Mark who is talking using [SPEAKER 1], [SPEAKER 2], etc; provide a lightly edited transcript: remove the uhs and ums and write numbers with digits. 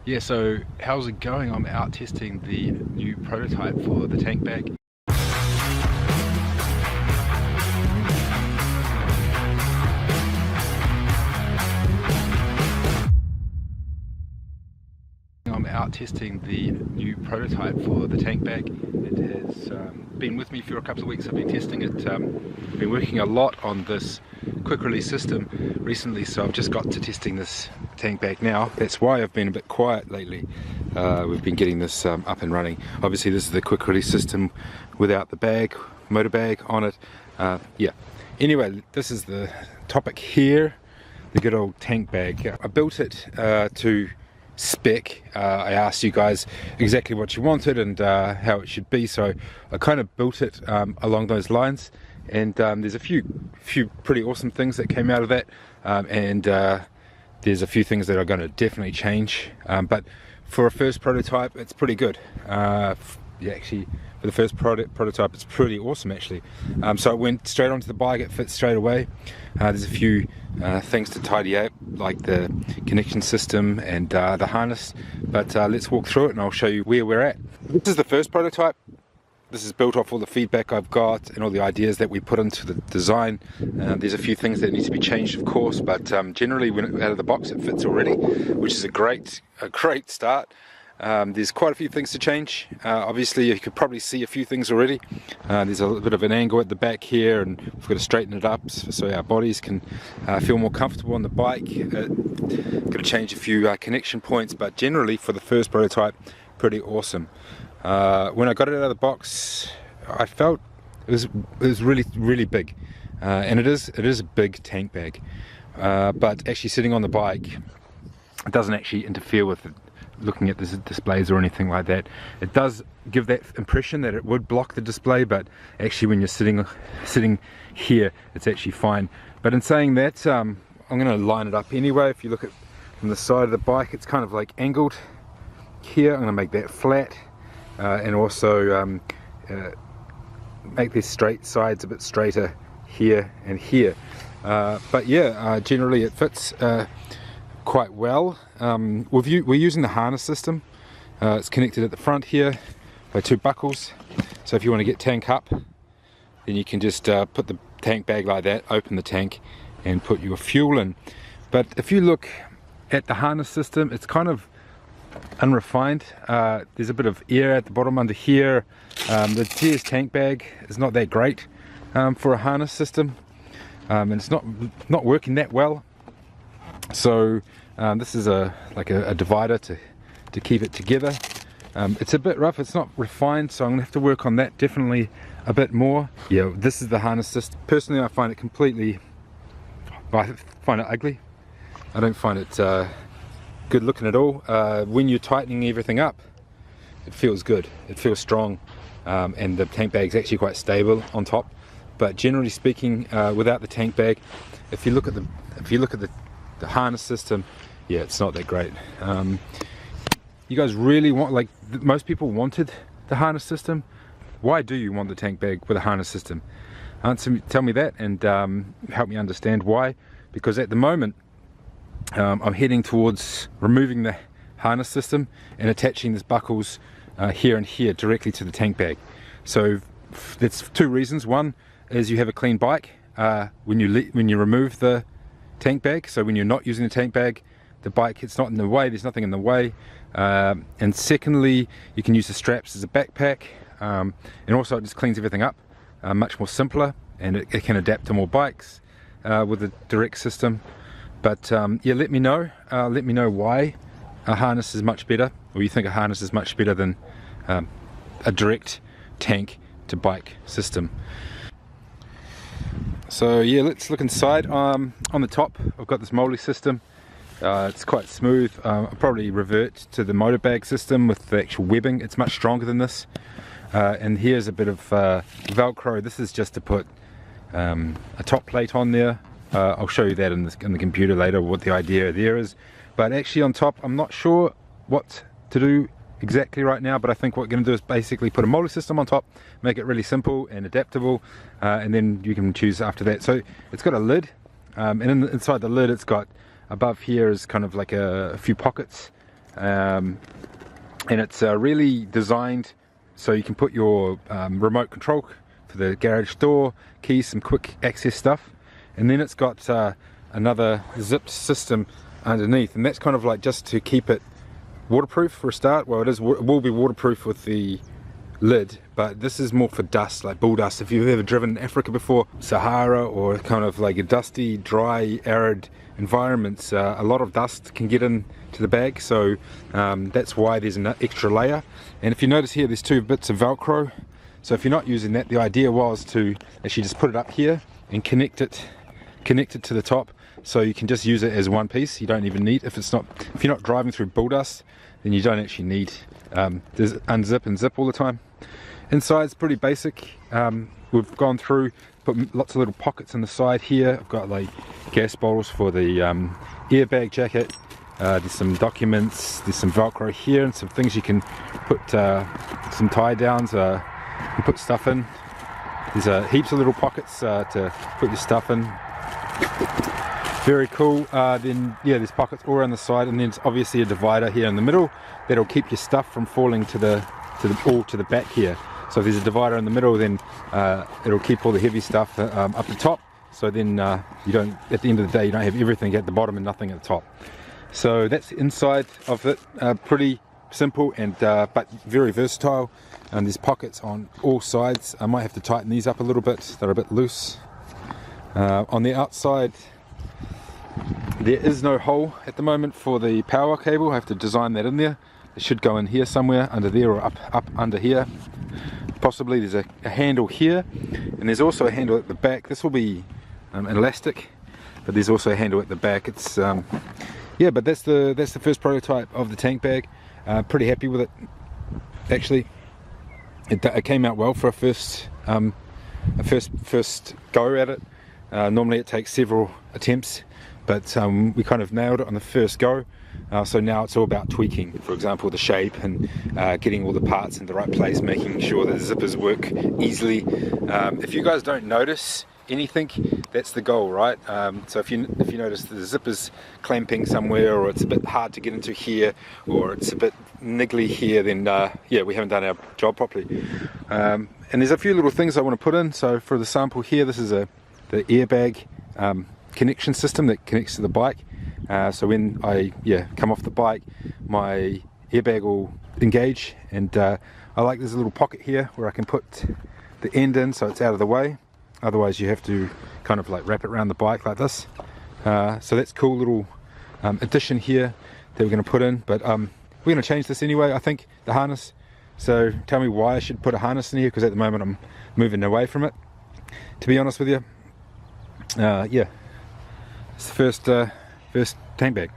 [SPEAKER 1] Yeah, so how's it going? I'm out testing the new prototype for the Tankbag. I'm out testing the new prototype for the Tankbag. It has been with me for a couple of weeks. I've been testing it. I've been working a lot on this quick release system recently, so I've just got to testing this Tankbag now. That's why I've been a bit quiet lately. We've been getting this up and running. Obviously this is the quick release system without the bag, MotoBag on it. Yeah. Anyway, this is the topic here, the good old Tankbag. I built it to spec. I asked you guys exactly what you wanted and how it should be, so I kind of built it along those lines, and there's a few pretty awesome things that came out of that, and there's a few things that are going to definitely change, but for a first prototype it's pretty good. Yeah, actually for the first prototype it's pretty awesome actually. So it went straight onto the bike, it fits straight away. There's a few things to tidy up, like the connection system and the harness, but let's walk through it and I'll show you where we're at. This is the first prototype. This is built off all the feedback I've got and all the ideas that we put into the design. There's a few things that need to be changed, of course, but generally when out of the box it fits already, which is a great start. There's quite a few things to change. Obviously you could probably see a few things already. There's a little bit of an angle at the back here, and we've got to straighten it up so our bodies can feel more comfortable on the bike. Got to change a few connection points, but generally for the first prototype, pretty awesome. When I got it out of the box, I felt it was really big, and it is a big tank bag, but actually sitting on the bike, it doesn't actually interfere with it. Looking at the displays or anything like that, it does give that impression that it would block the display, but actually when you're sitting here it's actually fine. But in saying that, I'm going to line it up anyway. If you look at from the side of the bike, it's kind of like angled here. I'm going to make that flat, and also make these straight sides a bit straighter here and here, but yeah, generally it fits quite well. We're using the harness system. It's connected at the front here by two buckles, so if you want to get tank up, then you can just put the tank bag like that, open the tank and put your fuel in. But if you look at the harness system, it's kind of unrefined. There's a bit of air at the bottom under here. The TS tank bag is not that great for a harness system, and it's not working that well. So this is like a divider to keep it together. It's a bit rough, it's not refined, so I'm gonna have to work on that definitely a bit more. Yeah, this is the harness system. Personally, I find it ugly. I don't find it good looking at all. When you're tightening everything up, it feels good, it feels strong, and the tank bag is actually quite stable on top. But generally speaking, without the tank bag, if you look at the harness system, yeah, it's not that great. You guys really want, like most people wanted the harness system. Why do you want the tank bag with a harness system? Tell me that, and help me understand why. Because at the moment I'm heading towards removing the harness system and attaching these buckles here and here directly to the tank bag. So that's two reasons. One is you have a clean bike when you remove the tank bag. So when you're not using the tank bag, the bike, it's not in the way, there's nothing in the way. And secondly, you can use the straps as a backpack, and also it just cleans everything up much more simpler, and it can adapt to more bikes with the direct system. But yeah, let me know why a harness is much better, or you think a harness is much better than a direct tank to bike system. So yeah, let's look inside. On the top I've got this molly system. It's quite smooth. I'll probably revert to the MotoBag system with the actual webbing. It's much stronger than this. And here's a bit of Velcro. This is just to put a top plate on there. I'll show you that in the computer later, what the idea there is. But actually on top, I'm not sure what to do exactly right now, but I think what we're going to do is basically put a molly system on top, make it really simple and adaptable, and then you can choose after that. So it's got a lid, and inside the lid it's got, above here is kind of like a few pockets and it's really designed so you can put your remote control for the garage door, keys, some quick access stuff, and then it's got another zipped system underneath, and that's kind of like just to keep it waterproof for a start. Well, it will be waterproof with the lid, but this is more for dust, like bull dust. If you've ever driven in Africa before, Sahara, or kind of like a dusty, dry, arid environments, a lot of dust can get into the bag, so that's why there's an extra layer. And if you notice here, there's 2 bits of Velcro, so if you're not using that, the idea was to actually just put it up here and connect it to the top, so you can just use it as one piece. You don't even need, if you're not driving through bull dust, then you don't actually need there's unzip and zip all the time. Inside's pretty basic. We've gone through, put lots of little pockets on the side here. I've got like gas bottles for the airbag jacket. There's some documents, there's some Velcro here, and some things you can put, some tie downs, and put stuff in. There's heaps of little pockets to put your stuff in. Very cool. Then yeah, there's pockets all around the side, and then it's obviously a divider here in the middle that'll keep your stuff from falling to the back here. So if there's a divider in the middle, then it'll keep all the heavy stuff up the top. So then you don't, at the end of the day, you don't have everything at the bottom and nothing at the top. So that's the inside of it. Pretty simple and but very versatile. And there's pockets on all sides. I might have to tighten these up a little bit. They're a bit loose. On the outside, there is no hole at the moment for the power cable. I have to design that in there. It should go in here somewhere, under there, or up under here. Possibly there's a handle here, and there's also a handle at the back. This will be elastic, but there's also a handle at the back. It's yeah, but that's the first prototype of the tank bag. Pretty happy with it. Actually, it came out well for a first go at it. Normally it takes several attempts, but we kind of nailed it on the first go. So now it's all about tweaking, for example, the shape and getting all the parts in the right place, making sure that the zippers work easily. If you guys don't notice anything, that's the goal, right? So if you notice the zippers clamping somewhere, or it's a bit hard to get into here, or it's a bit niggly here, then yeah, we haven't done our job properly. And there's a few little things I want to put in. So for the sample here, this is the airbag connection system that connects to the bike. So when I come off the bike, my airbag will engage, and I like there's a little pocket here where I can put the end in so it's out of the way. Otherwise you have to kind of like wrap it around the bike like this. So that's cool little addition here that we're going to put in, but we're going to change this anyway, I think, the harness. So tell me why I should put a harness in here, because at the moment I'm moving away from it, to be honest with you. Yeah, it's the first tank bag.